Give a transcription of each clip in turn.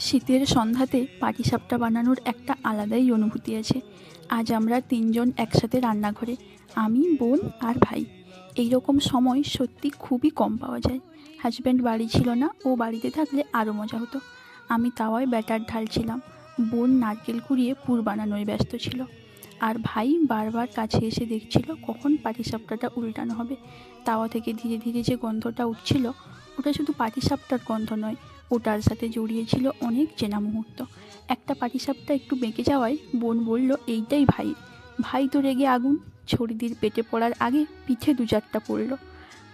শীতের সন্ধ্যাতে পাটিসাপটা বানানোর একটা আলাদাই অনুভূতি আছে। আজ আমরা তিনজন একসাথে রান্নাঘরে, আমি, বোন আর ভাই। এই রকম সময় সত্যি খুবই কম পাওয়া যায়। হাজব্যান্ড বাড়ি ছিল না, ও বাড়িতে থাকলে আরও মজা হতো। আমি তাওয়ায় ব্যাটার ঢালছিলাম, বোন নারকেল কুড়িয়ে পুর বানানোয় ব্যস্ত ছিল, আর ভাই বারবার কাছে এসে দেখছিল কখন পাটিসাপটাটা উল্টানো হবে। তাওয়া থেকে ধীরে ধীরে যে গন্ধটা উঠছিল, ওটা শুধু পাটিসাপটার গন্ধ নয়, ওটার সাথে জড়িয়ে ছিল অনেক চেনা মুহূর্ত। একটা পাটিসাপটা একটু বেঁকে যাওয়ায় বোন বলল, এইটাই ভাই। ভাই তো রেগে আগুন, ছড়িদির পেটে পড়ার আগে পিঠে দু চারটা পড়ল।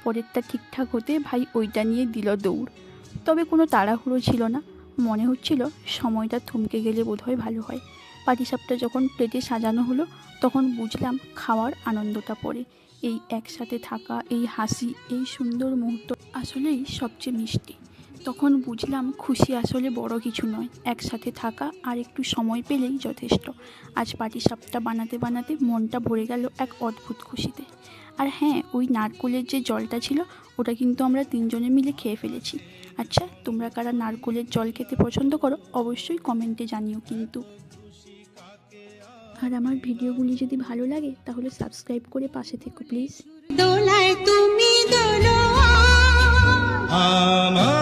পরেরটা ঠিকঠাক হতে ভাই ওইটা নিয়ে দিল দৌড়। তবে কোনো তাড়াহুড়ো ছিল না, মনে হচ্ছিল সময়টা থমকে গেলে বোধহয় ভালো হয়। পাটিসাপটা যখন প্লেটে সাজানো হলো, তখন বুঝলাম খাওয়ার আনন্দটা পড়ে। এই একসাথে থাকা, এই হাসি, এই সুন্দর মুহূর্ত আসলেই সবচেয়ে মিষ্টি। তখন বুঝলাম খুশি আসলে বড় কিছু নয়, একসাথে থাকা আর একটু সময় পেলেই যথেষ্ট। আজ পাটিসাপটা বানাতে বানাতে মনটা ভরে গেল এক অদ্ভুত খুশিতে। আর হ্যাঁ, ওই নারকোলের যে জলটা ছিল, ওটা কিন্তু আমরা তিনজনে মিলে খেয়ে ফেলেছি। আচ্ছা, তোমরা কারা নারকোলের জল খেতে পছন্দ করো অবশ্যই কমেন্টে জানিও কিন্তু। আর আমার ভিডিওগুলি যদি ভালো লাগে তাহলে সাবস্ক্রাইব করে পাশে থেকো প্লিজ। দোলায় তুমি দোলো আমার